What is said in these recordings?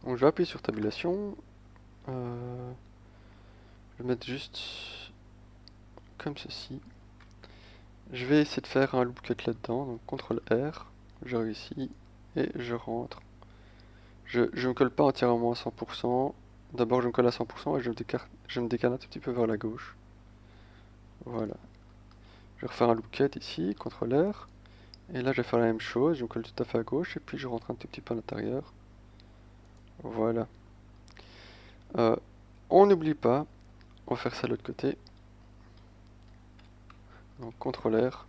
Donc je vais appuyer sur tabulation. Je vais mettre juste comme ceci. Je vais essayer de faire un loop cut là-dedans, donc CTRL R, je réussis et je rentre. Je ne me colle pas entièrement à 100%. D'abord je me colle à 100% et je me décale un tout petit peu vers la gauche. Voilà. Je vais refaire un loop cut ici, CTRL R. Et là je vais faire la même chose, je me colle tout à fait à gauche et puis je rentre un tout petit peu à l'intérieur. Voilà. On n'oublie pas, on va faire ça de l'autre côté. Donc CTRL R,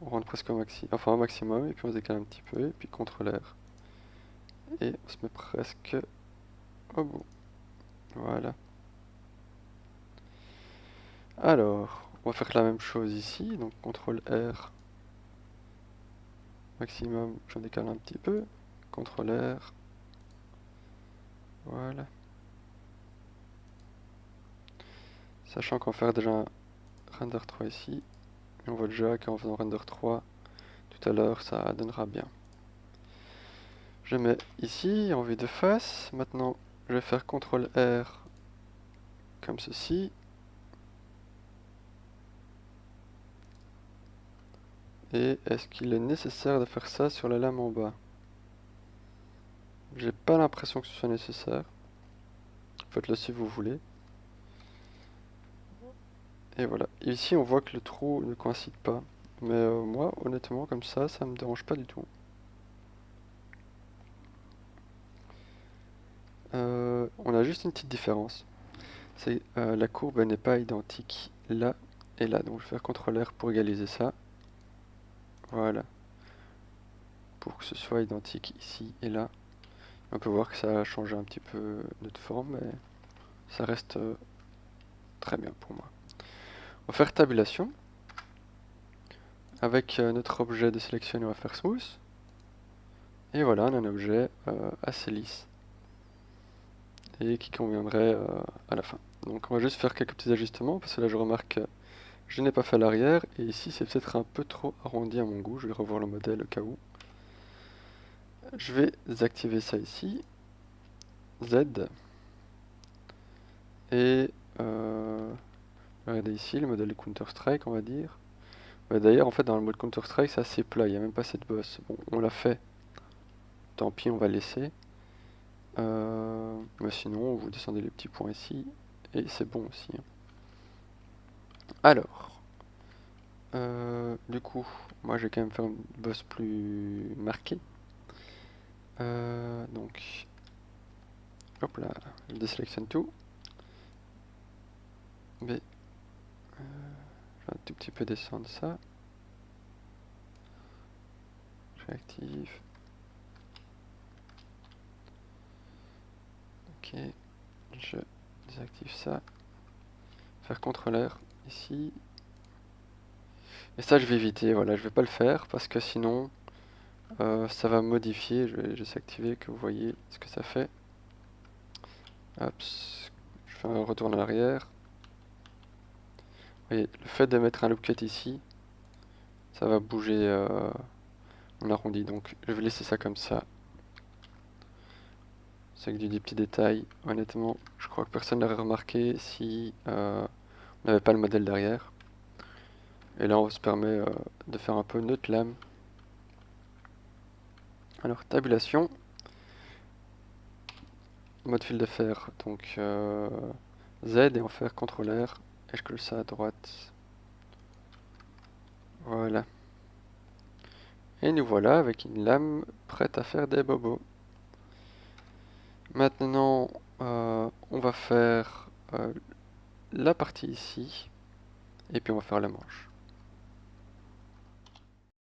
on rentre presque au maximum, et puis on se décale un petit peu, et puis CTRL R. Et on se met presque au bout. Voilà. Alors, on va faire la même chose ici, donc CTRL R, maximum, j'en décale un petit peu, CTRL R, voilà. Sachant qu'on va faire déjà un render 3 ici, et on voit déjà qu'en faisant render 3 tout à l'heure, ça donnera bien. Je mets ici en vue de face, maintenant je vais faire CTRL R comme ceci. Et est-ce qu'il est nécessaire de faire ça sur la lame en bas? J'ai pas l'impression que ce soit nécessaire. Faites-le si vous voulez. Et voilà. Ici, on voit que le trou ne coïncide pas. Mais moi, honnêtement, comme ça me dérange pas du tout. On a juste une petite différence. C'est la courbe n'est pas identique là et là. Donc je vais faire CTRL R pour égaliser ça. Voilà. Pour que ce soit identique ici et là. On peut voir que ça a changé un petit peu notre forme, mais ça reste très bien pour moi. On va faire tabulation. Avec notre objet de sélection, on va faire smooth. Et voilà, on a un objet assez lisse. Et qui conviendrait à la fin. Donc on va juste faire quelques petits ajustements, parce que là je remarque que je n'ai pas fait l'arrière, et ici c'est peut-être un peu trop arrondi à mon goût. Je vais revoir le modèle au cas où. Je vais désactiver ça ici. Z. Et regardez ici, le modèle de Counter-Strike, on va dire. D'ailleurs, en fait, dans le mode Counter-Strike, c'est assez plat, il n'y a même pas cette bosse. Bon, on l'a fait. Tant pis, on va laisser. Mais sinon, vous descendez les petits points ici, et c'est bon aussi. Alors, du coup, moi je vais quand même faire une bosse plus marquée. Donc, hop là, je désélectionne tout. Mais, je vais un tout petit peu descendre ça. Je réactive. Ok, je désactive ça. Faire CTRL R ici. Et ça je vais éviter, voilà, je vais pas le faire parce que sinon ça va modifier. Je vais juste activer que vous voyez ce que ça fait. Hop, je fais un retour en arrière. Vous voyez, le fait de mettre un loop cut ici, ça va bouger en arrondi. Donc je vais laisser ça comme ça. C'est que des petits détails. Honnêtement, je crois que personne n'aurait remarqué si on n'avait pas le modèle derrière. Et là, on se permet de faire un peu notre lame. Alors, tabulation. Mode fil de fer. Donc, Z et on va faire CTRL R. Et je colle ça à droite. Voilà. Et nous voilà avec une lame prête à faire des bobos. Maintenant, on va faire la partie ici. Et puis on va faire la manche.